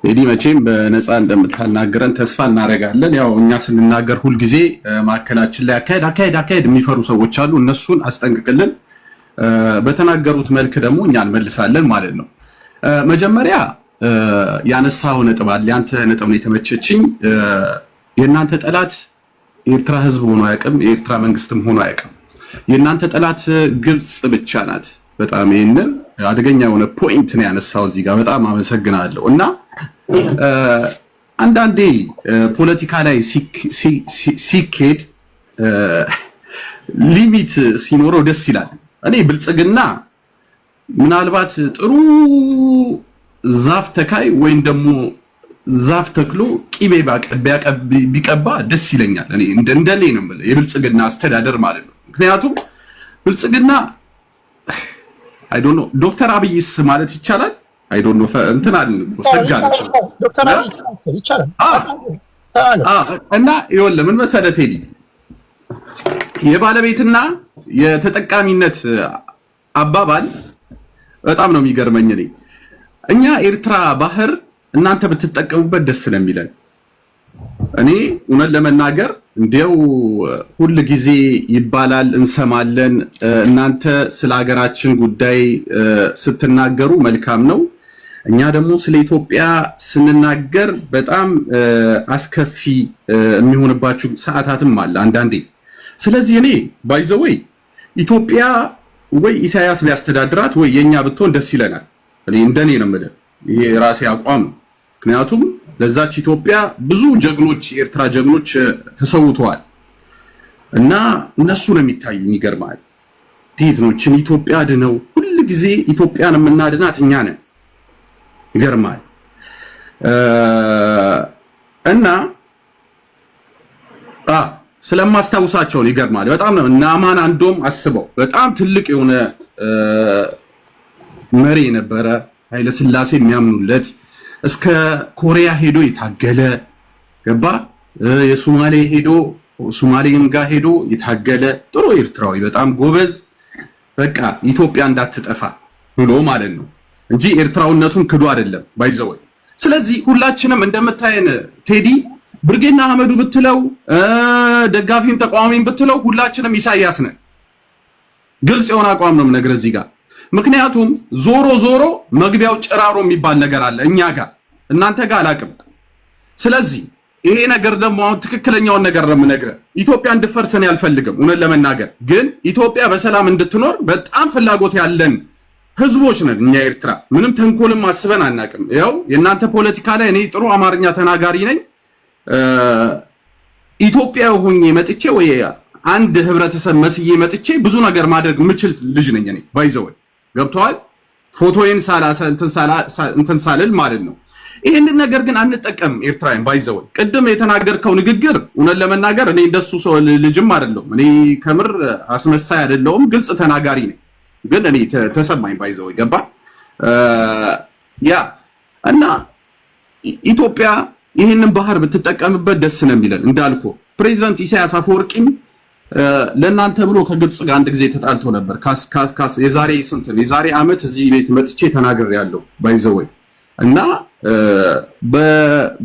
ቴዲ መቼም በነፃ እንደምታናገረን ተስፋ እናደርጋለን። ያው እኛ ስንናገር ሁልጊዜ ማዕከላችን ላይ አካሄድ የሚፈሩ ሰዎች አሉ። እነሱን አስጠንቅቅልን፣ በተናገሩት መልክ ደግሞ እኛ እንመልሳለን ማለት ነው። መጀመሪያ ያነሳው ነጥብ አለ። ያንተ ነጥብ ነው የተመቸችኝ። የእናንተ ጠላት የኤርትራ ህዝብ ሆኖ አያውቅም፣ የኤርትራ መንግስትም ሆኖ አያውቅም። የእናንተ ጠላት ግብጽ ብቻ ናት። በጣም ይሄንን አደገኛ የሆነ ፖይንት ነው ያነሳው እዚህ ጋር። በጣም አመሰግናለሁ። እና አንዳንዴ ፖለቲካ ላይ ሲኬድ ሊሚት ሲኖረው ደስ ይላል። እኔ ብልጽግና ምናልባት ጥሩ ዛፍ ተካይ ወይም ደግሞ ዛፍ ተክሎ ቂቤ ቢቀባ ደስ ይለኛል። እኔ እንደኔ ነው የምልህ የብልጽግና አስተዳደር ማለት ነው። ምክንያቱም ብልጽግና አይ ዶንት ኖ ዶክተር አብይስ ማለት ይቻላል። አይ ዶንት ኖ እንትን አለ ሰጋለ ዶክተር አብይ ይቻላል። እና ይኸውልህ ምን መሰለህ ቴዲ የባለቤትና የተጠቃሚነት አባባል በጣም ነው የሚገርመኝ። እኛ ኤርትራ ባህር እናንተ ብትጠቀሙበት ደስ ስለሚለን እኔ እውነት ለመናገር እንዲያው ሁሉ ጊዜ ይባላል እንሰማለን። እናንተ ስለ ሀገራችን ጉዳይ ስትናገሩ መልካም ነው። እኛ ደግሞ ስለ ኢትዮጵያ ስንናገር በጣም አስከፊ የሚሆንባችሁ ሰዓታትም አለ አንዳንዴ። ስለዚህ እኔ ባይዘወይ ኢትዮጵያ ወይ ኢሳያስ ሊያስተዳድራት ወይ የኛ ብትሆን ደስ ይለናል። እኔ እንደኔ ነው የምልህ፣ ይሄ ራሴ አቋም። ምክንያቱም ለዛች ኢትዮጵያ ብዙ ጀግኖች የኤርትራ ጀግኖች ተሰውተዋል እና እነሱ ነው የሚታዩኝ። ይገርማል። እንዴት ነው እችን ኢትዮጵያ አድነው ሁሉ ጊዜ ኢትዮጵያን የምናድናት እኛ ነን። ይገርማል። እና ስለማስታውሳቸው ይገርማል በጣም ነው። እና አማን አንዶም አስበው በጣም ትልቅ የሆነ መሪ የነበረ ኃይለ ሥላሴ የሚያምኑለት እስከ ኮሪያ ሄዶ የታገለ ገባ። የሶማሌ ሄዶ ሶማሌም ጋር ሄዶ የታገለ ጥሩ ኤርትራዊ በጣም ጎበዝ፣ በቃ ኢትዮጵያ እንዳትጠፋ ብሎ ማለት ነው እንጂ ኤርትራውነቱን ክዶ አይደለም ባይዘው። ስለዚህ ሁላችንም እንደምታየን ቴዲ ብርጌና አህመዱ ብትለው ደጋፊም ተቃዋሚም ብትለው ሁላችንም ኢሳያስ ነን። ግልጽ የሆነ አቋም ነው የምነግርህ እዚህ ጋር። ምክንያቱም ዞሮ ዞሮ መግቢያው ጭራሮ የሚባል ነገር አለ እኛ ጋር፣ እናንተ ጋር አላቅም። ስለዚህ ይሄ ነገር ደግሞ አሁን ትክክለኛውን ነገር ነው የምነግርህ። ኢትዮጵያ እንድፈርስ እኔ አልፈልግም እውነት ለመናገር፣ ግን ኢትዮጵያ በሰላም እንድትኖር በጣም ፍላጎት ያለን ህዝቦች ነን እኛ ኤርትራ። ምንም ተንኮልም አስበን አናቅም። ያው የእናንተ ፖለቲካ ላይ እኔ ጥሩ አማርኛ ተናጋሪ ነኝ። ኢትዮጵያ ሆኜ መጥቼ ወይ አንድ ህብረተሰብ መስዬ መጥቼ ብዙ ነገር ማድረግ የምችል ልጅ ነኝ እኔ ባይዘው። ገብቷል። ፎቶዬን እንትን ሳልል ማለት ነው። ይሄንን ነገር ግን አንጠቀም ኤርትራን ባይዘው። ቅድም የተናገርከው ንግግር እውነት ለመናገር እኔ እንደሱ ሰው ልጅም አይደለሁም። እኔ ከምር አስመሳይ አይደለሁም፣ ግልጽ ተናጋሪ ነኝ። ግን እኔ ተሰማኝ ባይዘው ገባ። ያ እና ኢትዮጵያ ይሄንን ባህር ብትጠቀምበት ደስ ነው የሚለን። እንዳልኩ ፕሬዚዳንት ኢሳያስ አፈወርቂም ለእናንተ ብሎ ከግብጽ ጋር አንድ ጊዜ ተጣልቶ ነበር። የዛሬ ዓመት እዚህ ቤት መጥቼ ተናግሬያለሁ ባይዘው። እና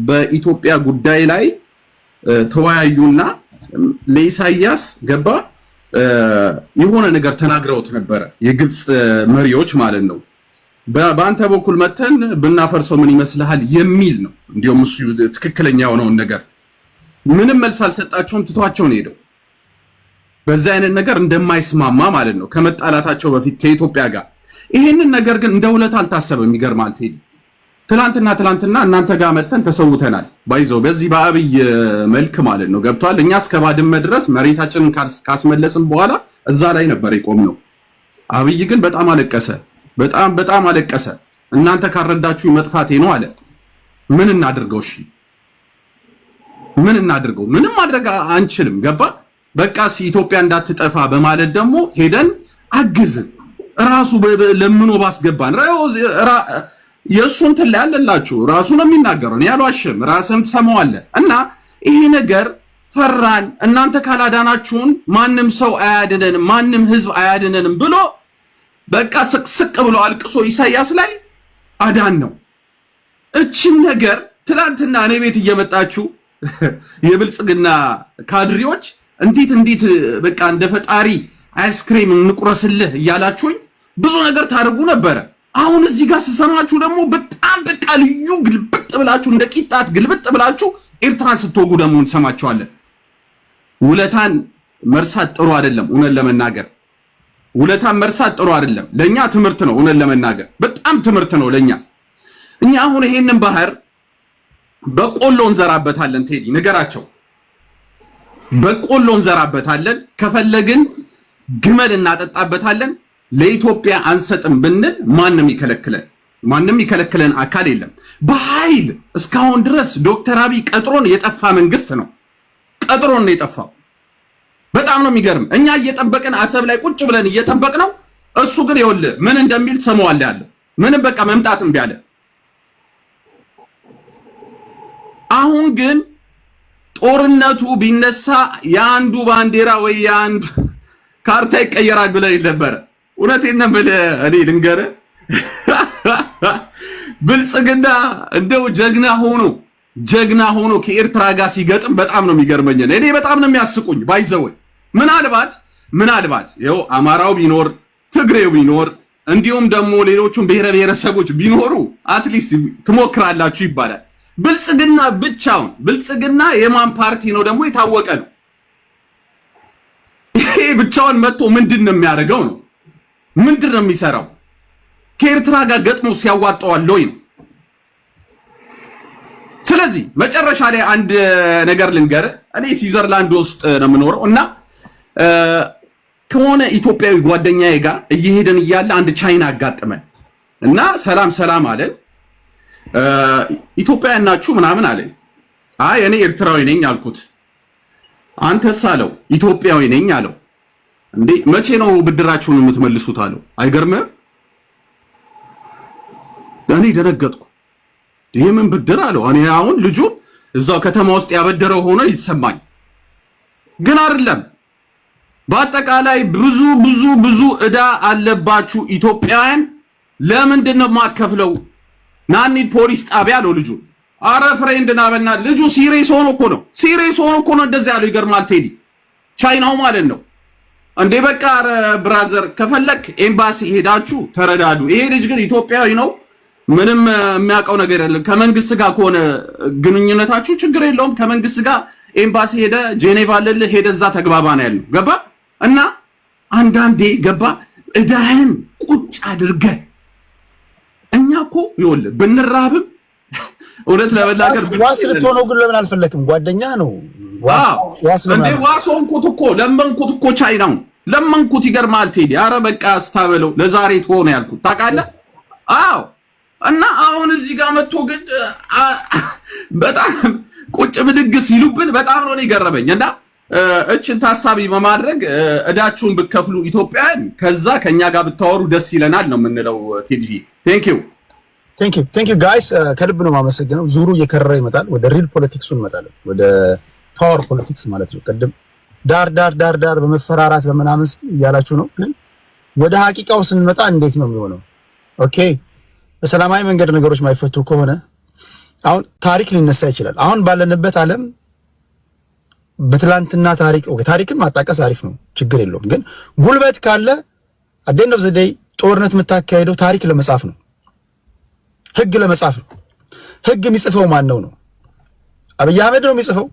በኢትዮጵያ ጉዳይ ላይ ተወያዩና ለኢሳያስ ገባ የሆነ ነገር ተናግረውት ነበረ የግብጽ መሪዎች ማለት ነው። በአንተ በኩል መተን ብናፈርሰው ምን ይመስልሃል የሚል ነው። እንዲያውም እሱ ትክክለኛ የሆነውን ነገር ምንም መልስ አልሰጣቸውም፣ ትቷቸው ነው ሄደው። በዛ አይነት ነገር እንደማይስማማ ማለት ነው ከመጣላታቸው በፊት ከኢትዮጵያ ጋር። ይሄንን ነገር ግን እንደ ውለታ አልታሰበም። ይገርማል ቴዲ። ትላንትና እናንተ ጋር መተን ተሰውተናል ባይዘው በዚህ በአብይ መልክ ማለት ነው ገብቷል። እኛ እስከ ባድመ ድረስ መሬታችንን ካስመለስን በኋላ እዛ ላይ ነበር የቆምነው። አብይ ግን በጣም አለቀሰ፣ በጣም አለቀሰ። እናንተ ካረዳችሁ መጥፋቴ ነው አለ። ምን እናድርገው? እሺ ምን እናድርገው? ምንም ማድረግ አንችልም። ገባ። በቃ ኢትዮጵያ እንዳትጠፋ በማለት ደግሞ ሄደን አግዝን ራሱ ለምኖ ባስገባን የእሱ እንትን ላይ አለላችሁ ራሱ ነው የሚናገረው። እኔ አልዋሽም፣ ራስህም ትሰማዋለህ። እና ይሄ ነገር ፈራን። እናንተ ካላዳናችሁን ማንም ሰው አያድነንም፣ ማንም ህዝብ አያድነንም ብሎ በቃ ስቅ ብሎ አልቅሶ ኢሳያስ ላይ አዳን ነው። እቺን ነገር ትላንትና እኔ ቤት እየመጣችሁ የብልጽግና ካድሪዎች እንዴት በቃ እንደ ፈጣሪ አይስክሪም እንቁረስልህ እያላችሁኝ ብዙ ነገር ታደርጉ ነበር። አሁን እዚህ ጋር ስሰማችሁ ደግሞ በጣም በቃ ልዩ ግልብጥ ብላችሁ እንደ ቂጣት ግልብጥ ብላችሁ ኤርትራን ስትወጉ ደግሞ እንሰማችኋለን። ውለታን መርሳት ጥሩ አይደለም። እውነት ለመናገር ውለታን መርሳት ጥሩ አይደለም። ለኛ ትምህርት ነው። እውነት ለመናገር በጣም ትምህርት ነው ለኛ። እኛ አሁን ይሄንን ባህር በቆሎ እንዘራበታለን። ቴዲ ንገራቸው። በቆሎ እንዘራበታለን፣ ከፈለግን ግመል እናጠጣበታለን። ለኢትዮጵያ አንሰጥም ብንል ማንም ይከለክለን አካል የለም። በኃይል እስካሁን ድረስ ዶክተር አብይ ቀጥሮን የጠፋ መንግስት ነው። ቀጥሮን ነው የጠፋው። በጣም ነው የሚገርም። እኛ እየጠበቅን አሰብ ላይ ቁጭ ብለን እየጠበቅነው፣ እሱ ግን ይኸውልህ ምን እንደሚል ሰማዋል ያለ ምንም በቃ መምጣትም ቢያለ። አሁን ግን ጦርነቱ ቢነሳ የአንዱ ባንዲራ ወይ የአንዱ ካርታ ይቀየራል ብለህ ነበር። እውነቴን ነው የምልህ። እኔ ልንገርህ ብልጽግና እንደው ጀግና ሆኖ ከኤርትራ ጋር ሲገጥም በጣም ነው የሚገርመኝ። እኔ በጣም ነው የሚያስቁኝ። ባይዘወይ ምናልባት ይኸው አማራው ቢኖር ትግሬው ቢኖር እንዲሁም ደግሞ ሌሎቹም ብሔረ ብሔረሰቦች ቢኖሩ አትሊስት ትሞክራላችሁ ይባላል። ብልጽግና ብቻውን ብልጽግና የማን ፓርቲ ነው ደግሞ የታወቀ ነው። ይሄ ብቻውን መጥቶ ምንድነው የሚያደርገው ነው? ምንድነው የሚሰራው? ከኤርትራ ጋር ገጥሞ ሲያዋጣዋል ወይ ነው? ስለዚህ መጨረሻ ላይ አንድ ነገር ልንገር። እኔ ስዊዘርላንድ ውስጥ ነው የምኖረው እና ከሆነ ኢትዮጵያዊ ጓደኛዬ ጋር እየሄድን እያለ አንድ ቻይና አጋጠመን እና ሰላም አለን። ኢትዮጵያውያን ናችሁ ምናምን አለኝ። አይ እኔ ኤርትራዊ ነኝ አልኩት። አንተስ አለው። ኢትዮጵያዊ ነኝ አለው። እንዴ መቼ ነው ብድራችሁን የምትመልሱት አለው። አይገርምም? እኔ ደነገጥኩ። ይሄ ምን ብድር አለው። እኔ አሁን ልጁ እዛው ከተማ ውስጥ ያበደረው ሆኖ ይሰማኝ፣ ግን አይደለም። በአጠቃላይ ብዙ ዕዳ አለባችሁ ኢትዮጵያውያን። ለምንድን ነው የማከፍለው? ናኒ ፖሊስ ጣቢያ አለው ልጁ። አረ ፍሬንድ ናበና ልጁ ሲሪየስ ሆኖ እኮ ነው እንደዛ ያለው። ይገርማል ቴዲ፣ ቻይናው ማለት ነው እንዴ። በቃ አረ ብራዘር ከፈለክ ኤምባሲ ሄዳችሁ ተረዳዱ። ይሄ ልጅ ግን ኢትዮጵያዊ ነው፣ ምንም የሚያውቀው ነገር የለም። ከመንግስት ጋር ከሆነ ግንኙነታችሁ ችግር የለውም። ከመንግስት ጋር ኤምባሲ ሄደ ጄኔቫ ለለ ሄደ እዛ ተግባባ ነው ያለው። ገባ እና አንዳንዴ ገባ እዳህን ቁጭ አድርገህ እኛ እኮ ይኸውልህ ብንራብም እውነት ለመናገር ዋስ ልትሆነው ግን ለምን አልፈለክም? ጓደኛ ነው እንዴ ዋሶንኩት እኮ ለመንኩት እኮ ቻይናው ለመንኩት። ይገርማል ቴዲ። አረ በቃ አስታበለው ለዛሬ ትሆነ ያልኩት ታውቃለህ? አዎ። እና አሁን እዚህ ጋር መጥቶ ግን በጣም ቁጭ ብድግ ሲሉብን በጣም ነው የገረመኝ። እና እችን ታሳቢ በማድረግ እዳችሁን ብከፍሉ ኢትዮጵያን ከዛ ከኛ ጋር ብታወሩ ደስ ይለናል ነው የምንለው። ቴዲ ቴንክ ዩ ጋይስ፣ ከልብ ነው የማመሰግነው። ዙሩ እየከረረ ይመጣል። ወደ ሪል ፖለቲክሱ እንመጣለን። ወደ ፓወር ፖለቲክስ ማለት ነው። ቅድም ዳር በመፈራራት በመናመስ እያላችሁ ነው፣ ግን ወደ ሀቂቃው ስንመጣ እንዴት ነው የሚሆነው? ኦኬ በሰላማዊ መንገድ ነገሮች ማይፈቱ ከሆነ አሁን ታሪክ ሊነሳ ይችላል። አሁን ባለንበት ዓለም በትላንትና ታሪክን ማጣቀስ አሪፍ ነው፣ ችግር የለውም። ግን ጉልበት ካለ አደን ኦፍ ዘ ዴይ ጦርነት የምታካሄደው ታሪክ ለመጻፍ ነው፣ ህግ ለመጻፍ ነው። ህግ የሚጽፈው ማን ነው? አብይ አህመድ ነው የሚጽፈው?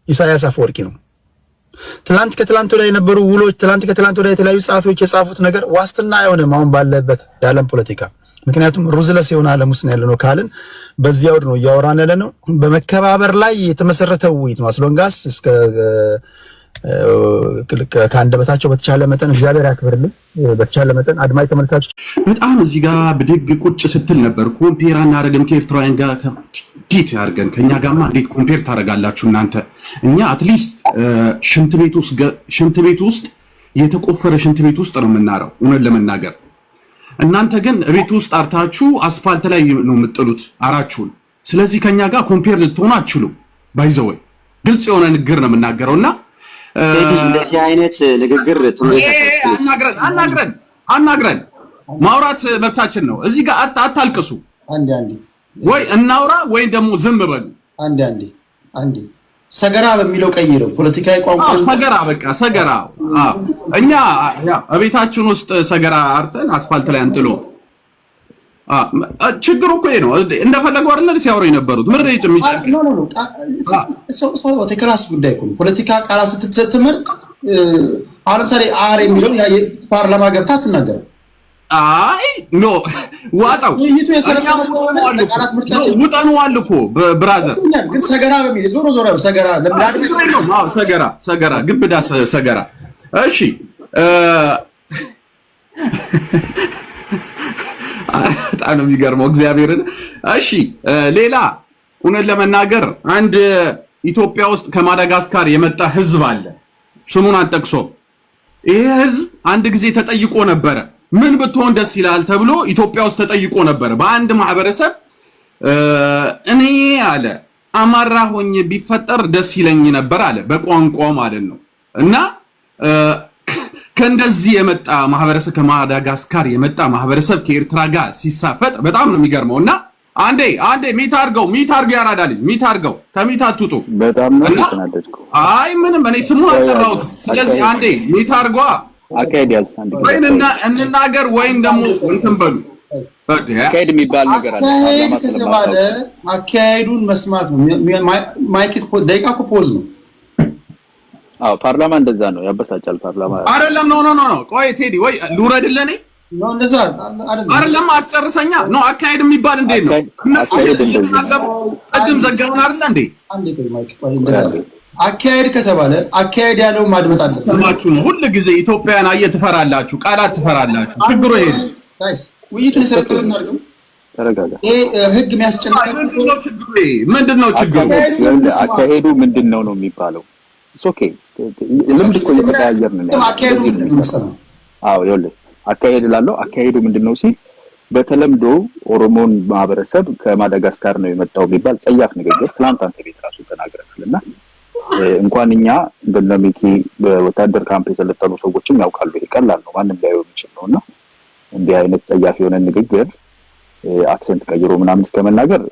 ኢሳያስ አፈወርቂ ነው? ከትላንት ወዲያ የነበሩ ውሎች፣ ከትላንት ወዲያ የተለያዩ ጸሐፊዎች የጻፉት ነገር ዋስትና አይሆንም አሁን ባለበት የዓለም ፖለቲካ። ምክንያቱም ሩዝለስ የሆነ ዓለም ውስጥ ያለ ነው ካልን በዚያ ወድ ነው እያወራን ያለ ነው። በመከባበር ላይ የተመሰረተ ውይይት ነው። አስሎንጋስ እስከ ከአንደበታቸው በተቻለ መጠን እግዚአብሔር ያክብርልን። በተቻለ መጠን አድማጭ ተመልካቾች በጣም እዚህ ጋር ብድግ ቁጭ ስትል ነበር። ኮምፔር አናደርግም ከኤርትራውያን ጋር እንዴት ያርገን? ከኛ ጋርማ እንዴት ኮምፔር ታደርጋላችሁ እናንተ? እኛ አትሊስት ሽንት ቤት ውስጥ የተቆፈረ ሽንት ቤት ውስጥ ነው የምናረው እውነት ለመናገር። እናንተ ግን ቤት ውስጥ አርታችሁ አስፋልት ላይ ነው የምጥሉት አራችሁን። ስለዚህ ከኛ ጋር ኮምፔር ልትሆኑ አትችሉም። ባይዘወይ ግልጽ የሆነ ንግግር ነው የምናገረውና እንደዚህ አይነት ንግግር አናግረን ማውራት መብታችን ነው። እዚህ ጋር አታልቅሱ። አንዴ ወይ እናውራ ወይ ደግሞ ዝም በሉ። አንዴ ሰገራ በሚለው ቀይረው ፖለቲካዊ ቋንቋ ሰገራ በቃ ሰገራ። እኛ እቤታችን ውስጥ ሰገራ አርተን አስፋልት ላይ አንጥሎ ችግሩ እኮ ነው። እንደፈለገው አይደል ሲያወሩ የነበሩት ምን ረጭ የሚጭ ቴክራስ ጉዳይ እኮ ፖለቲካ ቃላት ስትመርጥ አሁን ለምሳሌ አር የሚለው ፓርላማ ገብታ አትናገርም። አይ ኖ ዋጣው ይቱ የሰረቀው ውጠንዋል እኮ ብራዘር ግን ሰገራ በሚል ዞሮ ሰገራ ሰገራ ግብዳ ሰገራ። እሺ በጣም ነው የሚገርመው እግዚአብሔርን። እሺ ሌላ እውነት ለመናገር አንድ ኢትዮጵያ ውስጥ ከማዳጋስካር የመጣ ህዝብ አለ፣ ስሙን አንጠቅሶ። ይሄ ህዝብ አንድ ጊዜ ተጠይቆ ነበረ ምን ብትሆን ደስ ይላል ተብሎ ኢትዮጵያ ውስጥ ተጠይቆ ነበረ በአንድ ማህበረሰብ። እኔ አለ አማራ ሆኜ ቢፈጠር ደስ ይለኝ ነበር አለ፣ በቋንቋው ማለት ነው። እና ከእንደዚህ የመጣ ማህበረሰብ ከማዳጋስካር የመጣ ማህበረሰብ ከኤርትራ ጋር ሲሳፈጥ በጣም ነው የሚገርመው። እና አንዴ ሚት አድርገው ያራዳልኝ ሚት አድርገው ከሚት አትውጡ። በጣም ነው ተናደድኩ። አይ ምንም እኔ ስሙን አልጠራሁትም። ስለዚህ አንዴ ሚት አድርጓ አካሄድ ያልሳንድ ወይንና እንናገር ወይን ደግሞ እንትን በሉ አካሄድ የሚባል ነገር አለ። ከተባለ አካሄዱን መስማት ነው። ማይክ ደቂቃ እኮ ፖዝ ነው። አዎ ፓርላማ እንደዛ ነው፣ ያበሳጫል። ፓርላማ አይደለም። ኖ ቆይ ቴዲ ወይ ልውረድልህ ነኝ። ነው እንደዛ አይደለም። አስጨርሰኛ ነው። አካሄድ የሚባል እንዴት ነው? ቅድም ዘጋውን አይደል እንዴ? አንዴ ቆይ ማይክ ቆይ እንደዛ አካሄድ ከተባለ አካሄድ ያለው ማድመጥ አለ። ስማችሁ ነው ሁሉ ጊዜ ኢትዮጵያን ትፈራላችሁ፣ ቃላት ትፈራላችሁ። ችግሩ ይሄ ነው ጋይስ። ውይይቱን የሰረተው እናድርገው። ተረጋጋ። ህግ የሚያስጨንቀው ምንድነው ችግሩ? አካሄዱ ምንድነው ነው የሚባለው? ኦኬ ልምድ እኮ እየተቀያየርን ነው። አካሄዱ ምንድነው? አዎ ይኸውልህ አካሄድ ላለው አካሄዱ ምንድነው ሲል በተለምዶ ኦሮሞን ማህበረሰብ ከማዳጋስካር ነው የመጣው የሚባል ጸያፍ ንግግር ትናንት አንተ ቤት ራሱ ተናግረናልና እንኳን እኛ እንደነሚኪ በወታደር ካምፕ የሰለጠኑ ሰዎችም ያውቃሉ። ይሄ ቀላል ነው፣ ማንም ሊያየው የሚችል ነውና እንዲህ አይነት ጸያፍ የሆነ ንግግር አክሰንት ቀይሮ ምናምን እስከመናገር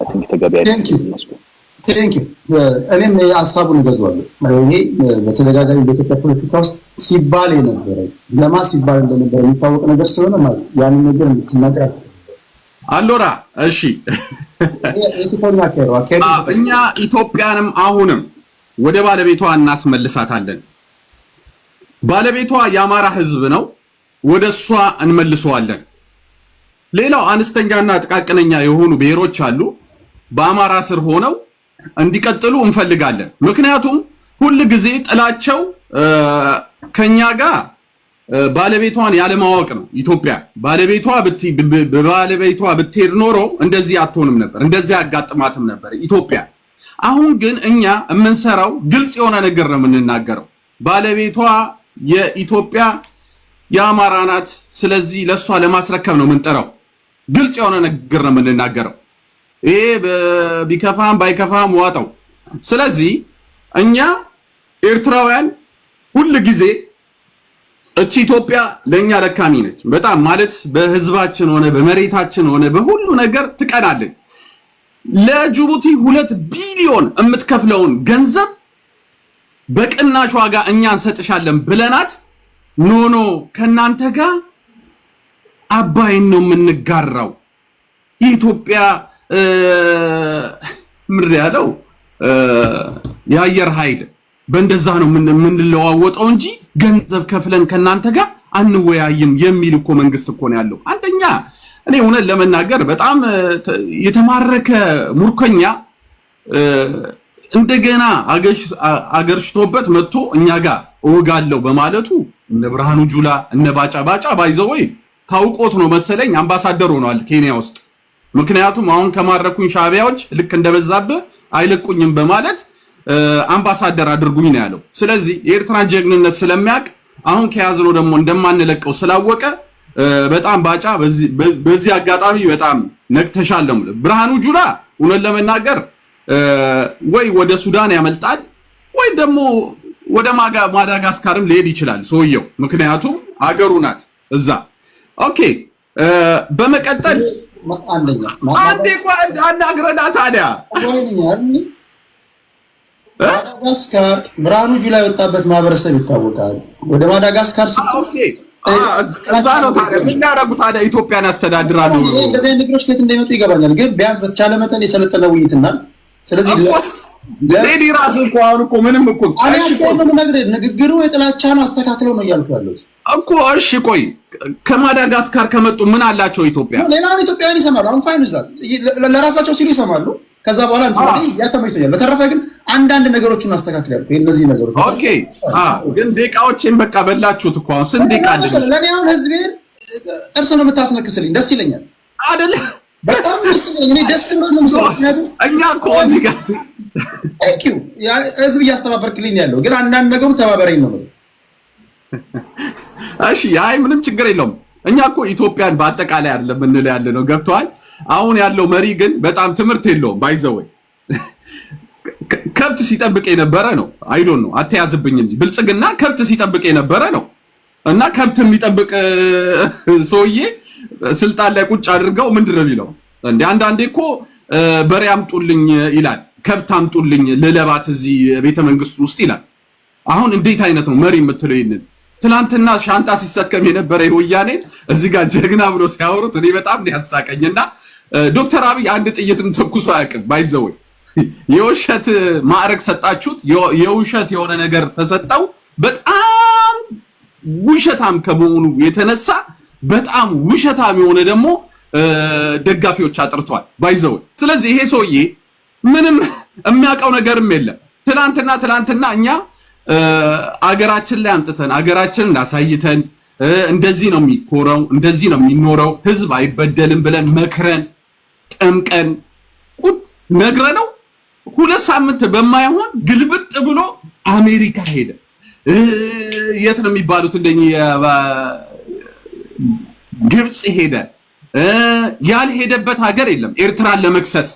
አይ ቲንክ ተገቢ አይደለም። ቴንክ ዩ እኔም ሐሳቡን እገዛዋለሁ። ይሄ በተደጋጋሚ በኢትዮጵያ ፖለቲካ ውስጥ ሲባል የነበረ ለማ ሲባል እንደነበረ የሚታወቅ ነገር ስለሆነ ማለት ያን ነገር እንድትናገር አሎራ። እሺ እኛ ኢትዮጵያንም አሁንም ወደ ባለቤቷ እናስመልሳታለን። ባለቤቷ የአማራ ህዝብ ነው፣ ወደሷ እንመልሰዋለን። ሌላው አነስተኛና ጥቃቅነኛ የሆኑ ብሔሮች አሉ፣ በአማራ ስር ሆነው እንዲቀጥሉ እንፈልጋለን። ምክንያቱም ሁሉ ጊዜ ጥላቸው ከኛ ጋር ባለቤቷን ያለማወቅ ነው። ኢትዮጵያ ባለቤቷ ብትሄድ ኖሮ እንደዚህ አትሆንም ነበር፣ እንደዚህ አጋጥማትም ነበር ኢትዮጵያ። አሁን ግን እኛ የምንሰራው ግልጽ የሆነ ነገር ነው የምንናገረው። ባለቤቷ የኢትዮጵያ የአማራ ናት። ስለዚህ ለሷ ለማስረከብ ነው የምንጠራው። ግልጽ የሆነ ነገር ነው የምንናገረው። ይሄ ቢከፋም ባይከፋም ዋጣው። ስለዚህ እኛ ኤርትራውያን ሁሉ ጊዜ እቺ ኢትዮጵያ ለኛ ለካሚ ነች በጣም ማለት በህዝባችን ሆነ በመሬታችን ሆነ በሁሉ ነገር ትቀናለች። ለጅቡቲ 2 ቢሊዮን የምትከፍለውን ገንዘብ በቅናሽ ዋጋ እኛ እንሰጥሻለን ብለናት ኖ ከናንተ ጋር አባይን ነው የምንጋራው። የኢትዮጵያ ምር ያለው የአየር ኃይል በእንደዛ ነው የምንለዋወጠው እንጂ ገንዘብ ከፍለን ከናንተ ጋር አንወያይም የሚል እኮ መንግስት እኮ ነው ያለው። አንደኛ እኔ እውነት ለመናገር በጣም የተማረከ ሙርከኛ እንደገና አገርሽቶበት መጥቶ እኛ ጋር እወጋለሁ በማለቱ እነ ብርሃኑ ጁላ እነ ባጫ ባይዘወይ ታውቆት ነው መሰለኝ አምባሳደር ሆኗል ኬንያ ውስጥ። ምክንያቱም አሁን ከማረኩኝ ሻቢያዎች ልክ እንደበዛብህ አይለቁኝም በማለት አምባሳደር አድርጉኝ ነው ያለው። ስለዚህ የኤርትራን ጀግንነት ስለሚያውቅ አሁን ከያዝነው ደግሞ እንደማንለቀው ስላወቀ በጣም ባጫ በዚህ አጋጣሚ በጣም ነቅተሻል። ብርሃኑ ጁላ እውነት ለመናገር ወይ ወደ ሱዳን ያመልጣል ወይ ደግሞ ወደ ማዳጋስካርም ሊሄድ ይችላል ሰውየው፣ ምክንያቱም አገሩ ናት እዛ። ኦኬ በመቀጠል አንደኛ አንዴ ቆይ አናግረና ታዲያ ማዳጋስካር ብርሃኑ ጁላ የወጣበት ማህበረሰብ ይታወቃል። ወደ ማዳጋስካር ስትሄድ እዛ ነው ታዲያ የሚያደርጉት ታዲያ ኢትዮጵያን ያስተዳድራሉ። እንደዚህ አይነት ነገሮች ከየት እንደሚመጡ ይገባኛል። ግን ቢያንስ በተቻለ መጠን የሰለጠነ ውይይትና ስለዚህ ሌዲ ራስ እኮ አሁን እኮ ምንም እኮ ንግግሩ የጥላቻ ነው አስተካክለው ነው እያልኩ ያለሁት እኮ። እሺ ቆይ ከማዳጋስካር ከመጡ ምን አላቸው ኢትዮጵያ? ሌላውን ኢትዮጵያውያን ይሰማሉ። አሁን ፋይን ይዛል ለራሳቸው ሲሉ ይሰማሉ። ከዛ በኋላ እንግዲህ ያተመችቶኛል። በተረፈ ግን አንዳንድ ነገሮችን አስተካክላለሁ። እነዚህ ነገሮች ኦኬ። ግን ደቂቃዎችን በቃ በላችሁት እኮ። አሁን ስንት ደቂቃ አለ? ለኔ አሁን ህዝቤን እርስ ነው የምታስነክስልኝ። ደስ ይለኛል አይደለ? በጣም ደስ ይለኛል። እኔ ደስ ብሎ ነው የምሰራው። ምክንያቱም እኛ እኮ እዚህ ጋር ታንክ ዩ ህዝብ እያስተባበርክልኝ ያለው ግን አንዳንድ ነገሩ ተባበረኝ ነው። እሺ አይ ምንም ችግር የለውም። እኛ እኮ ኢትዮጵያን በአጠቃላይ አይደለም እንል ያለ ነው። ገብቷል? አሁን ያለው መሪ ግን በጣም ትምህርት የለውም። ባይዘወይ ከብት ሲጠብቅ የነበረ ነው። አይዶን ነው አተያዝብኝ እንጂ ብልጽግና ከብት ሲጠብቅ የነበረ ነው። እና ከብት የሚጠብቅ ሰውዬ ስልጣን ላይ ቁጭ አድርገው ምንድነው የሚለው እንዴ? አንዳንዴ እኮ በሬ አምጡልኝ ይላል፣ ከብት አምጡልኝ ልለባት እዚህ ቤተ መንግስት ውስጥ ይላል። አሁን እንዴት አይነት ነው መሪ የምትለው? ይሄንን ትናንትና ሻንጣ ሲሰከም የነበረ ወያኔን እዚህ ጋር ጀግና ብሎ ሲያወሩት እኔ በጣም ነው ያሳቀኝና ዶክተር አብይ አንድ ጥይትም ተኩሶ አያውቅም። ባይዘወይ የውሸት ማዕረግ ሰጣችሁት፣ የውሸት የሆነ ነገር ተሰጠው። በጣም ውሸታም ከመሆኑ የተነሳ በጣም ውሸታም የሆነ ደግሞ ደጋፊዎች አጥርቷል። ባይዘወይ ስለዚህ ይሄ ሰውዬ ምንም የሚያውቀው ነገርም የለም። ትናንትና እኛ አገራችን ላይ አምጥተን አገራችንን አሳይተን እንደዚህ ነው የሚኮረው እንደዚህ ነው የሚኖረው ህዝብ አይበደልም ብለን መክረን ጠምቀን ቁጥ ነግረነው 2 ሳምንት በማይሆን ግልብጥ ብሎ አሜሪካ ሄደ። የት ነው የሚባሉት እንደኚህ ግብጽ ሄደ። ያልሄደበት ሀገር የለም። ኤርትራን ለመክሰስ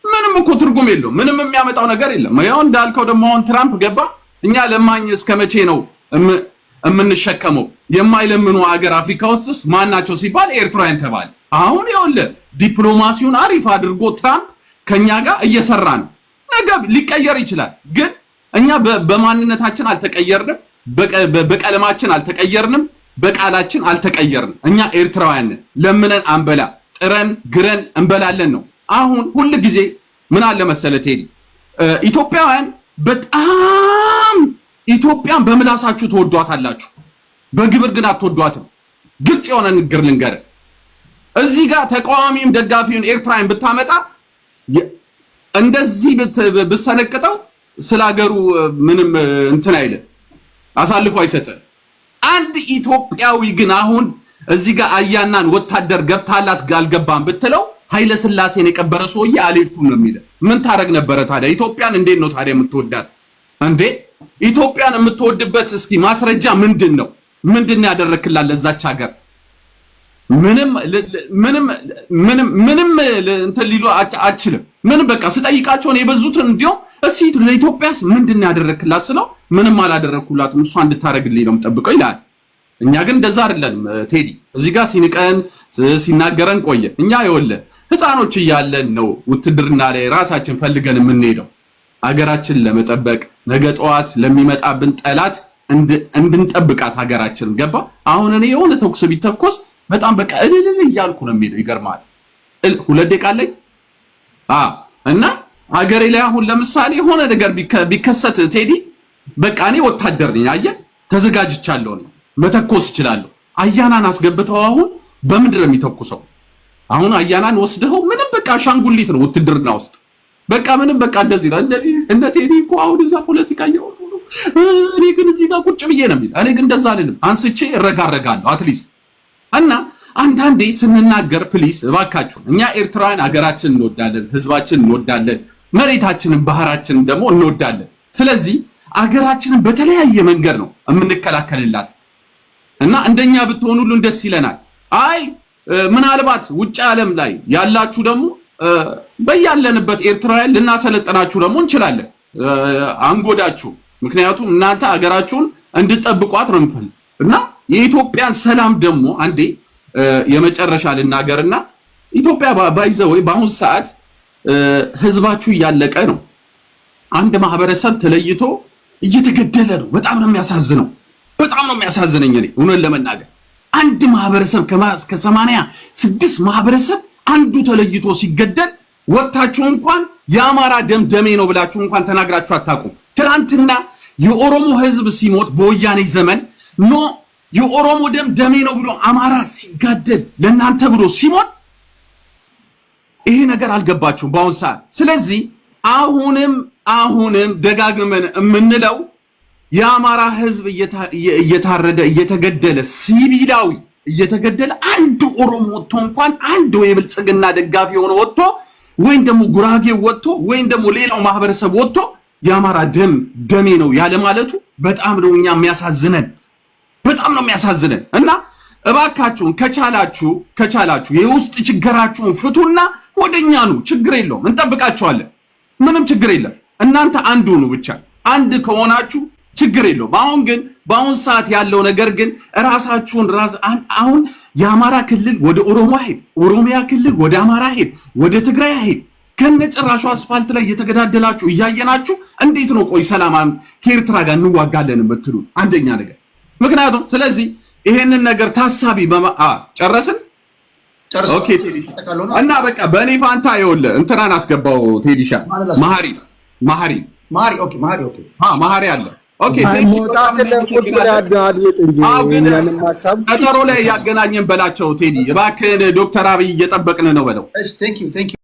ምንም እኮ ትርጉም የለውም። ምንም የሚያመጣው ነገር የለም። ያው እንዳልከው ደግሞ አሁን ትራምፕ ገባ። እኛ ለማኝ እስከመቼ ነው የምንሸከመው? የማይለምኑ ሀገር አፍሪካ ውስጥስ ማናቸው ሲባል ኤርትራውያን ተባለ። አሁን ይኸውልህ ዲፕሎማሲውን አሪፍ አድርጎ ትራምፕ ከኛ ጋር እየሰራ ነው። ነገ ሊቀየር ይችላል። ግን እኛ በማንነታችን አልተቀየርንም፣ በቀለማችን አልተቀየርንም፣ በቃላችን አልተቀየርንም። እኛ ኤርትራውያን ለምነን አንበላ፣ ጥረን ግረን እንበላለን ነው። አሁን ሁሉ ጊዜ ምን አለ መሰለህ ቴዲ፣ ኢትዮጵያውያን በጣም ኢትዮጵያን በምላሳችሁ ተወዷታላችሁ፣ በግብር ግን አትወዷትም። ግልጽ የሆነ ንግግር ልንገርህ። እዚህ ጋር ተቃዋሚም ደጋፊውን ኤርትራን ብታመጣ እንደዚህ ብሰነቅጠው ስላገሩ ምንም እንትን አይልም፣ አሳልፎ አይሰጥም። አንድ ኢትዮጵያዊ ግን አሁን እዚህ ጋር አያናን ወታደር ገብታላት አልገባም ብትለው ኃይለ ሥላሴን የቀበረ ሰውዬ አልሄድኩም ነው የሚለው። ምን ታረግ ነበረ ታዲያ? ኢትዮጵያን እንዴት ነው ታዲያ የምትወዳት እንዴ? ኢትዮጵያን የምትወድበት እስኪ ማስረጃ ምንድን ነው? ምንድን ነው ያደረክላት ለዛች ሀገር? ምንም እንትን ሊሉ አችልም። ምንም በቃ ስጠይቃቸው ነው የበዙትን እንዲያውም እስኪ ለኢትዮጵያስ ምንድን ነው ያደረክላት ስለው ምንም አላደረኩላትም እሷ እንድታረግልኝ ነው የምጠብቀው ይላል። እኛ ግን እንደዛ አይደለንም ቴዲ። እዚህ ጋር ሲንቀን ሲናገረን ቆየ። እኛ ይኸውልህ ህፃኖች እያለን ነው ውትድርና ላይ ራሳችን ፈልገን የምንሄደው ሀገራችን ለመጠበቅ ነገ ጠዋት ለሚመጣብን ጠላት እንድንጠብቃት ሀገራችን ገባ። አሁን እኔ የሆነ ተኩስ ቢተኮስ በጣም በቃ እልል እያልኩ ነው የሚሄደው። ይገርማል። 2 ደቂቃ ላይ እና ሀገሬ ላይ አሁን ለምሳሌ የሆነ ነገር ቢከሰት ቴዲ በቃ እኔ ወታደር ነኝ። አየህ ተዘጋጅቻለሁ፣ መተኮስ እችላለሁ። አያናን አስገብተው አሁን በምንድን ነው የሚተኩሰው? አሁን አያናን ወስደው ምንም በቃ አሻንጉሊት ነው ውትድርና ውስጥ በቃ ምንም በቃ እንደዚህ ነው። እንደ ቴዲ እኮ አሁን እዛ ፖለቲካ እያወሩ ነው። እኔ ግን እዚህ ጋር ቁጭ ብዬ ነው የሚል። እኔ ግን እንደዛ አይደለም፣ አንስቼ እረጋረጋለሁ አትሊስት። እና አንዳንዴ ስንናገር ፕሊስ እባካችሁ እኛ ኤርትራውያን ሀገራችን እንወዳለን፣ ህዝባችን እንወዳለን፣ መሬታችንን ባህራችንን ደግሞ እንወዳለን። ስለዚህ ሀገራችንን በተለያየ መንገድ ነው የምንከላከልላት እና እንደኛ ብትሆኑ ሁሉ ደስ ይለናል። አይ ምናልባት ውጭ ዓለም ላይ ያላችሁ ደግሞ በያለንበት ኤርትራውያን ልናሰለጥናችሁ ደግሞ እንችላለን፣ አንጎዳችሁ። ምክንያቱም እናንተ ሀገራችሁን እንድትጠብቋት ነው የምፈልግ እና የኢትዮጵያን ሰላም ደግሞ አንዴ የመጨረሻ ልናገርና ኢትዮጵያ ባይዘው በአሁኑ ሰዓት ህዝባችሁ እያለቀ ነው። አንድ ማህበረሰብ ተለይቶ እየተገደለ ነው። በጣም ነው የሚያሳዝነው። በጣም ነው የሚያሳዝነኝ እኔ እውነት ለመናገር አንድ ማህበረሰብ እስከ 86 ማህበረሰብ አንዱ ተለይቶ ሲገደል ወጣችሁ እንኳን የአማራ ደም ደሜ ነው ብላችሁ እንኳን ተናግራችሁ አታውቁም። ትናንትና የኦሮሞ ህዝብ ሲሞት በወያኔ ዘመን የኦሮሞ ደም ደሜ ነው ብሎ አማራ ሲጋደል ለእናንተ ብሎ ሲሞት ይሄ ነገር አልገባችሁም በአሁን ሰዓት። ስለዚህ አሁንም ደጋግመን የምንለው የአማራ ህዝብ እየታረደ እየተገደለ ሲቪላዊ እየተገደለ አንድ ኦሮሞ ወጥቶ እንኳን አንድ ወይ ብልጽግና ደጋፊ ሆኖ ወጥቶ ወይም ደግሞ ጉራጌው ወጥቶ ወይም ደግሞ ሌላው ማህበረሰብ ወጥቶ የአማራ ደም ደሜ ነው ያለ ማለቱ በጣም ነው እኛ የሚያሳዝነን። በጣም ነው የሚያሳዝነን እና እባካችሁን ከቻላችሁ የውስጥ ችግራችሁን ፍቱና ወደኛ ነው። ችግር የለውም እንጠብቃችኋለን። ምንም ችግር የለም። እናንተ አንዱ ነው ብቻ አንድ ከሆናችሁ ችግር የለውም። አሁን ግን በአሁን ሰዓት ያለው ነገር ግን ራሳችሁን አሁን የአማራ ክልል ወደ ኦሮሞ ሄድ፣ ኦሮሚያ ክልል ወደ አማራ ሄድ፣ ወደ ትግራይ ሄድ ከነጭራሹ አስፋልት ላይ እየተገዳደላችሁ እያየናችሁ እንዴት ነው ቆይ ሰላማን ከኤርትራ ጋር እንዋጋለን የምትሉ? አንደኛ ነገር ምክንያቱም ስለዚህ ይሄንን ነገር ታሳቢ ጨረስን። ኦኬ ቴዲ እና በቃ በእኔ ፋንታ ይኸውልህ እንትናን አስገባው ቴዲሻ መሀሪ አለ። ኦኬ ቀጠሮ ላይ ያገናኘን በላቸው ቴዲ እባክህን ዶክተር አብይ እየጠበቅን ነው በለው።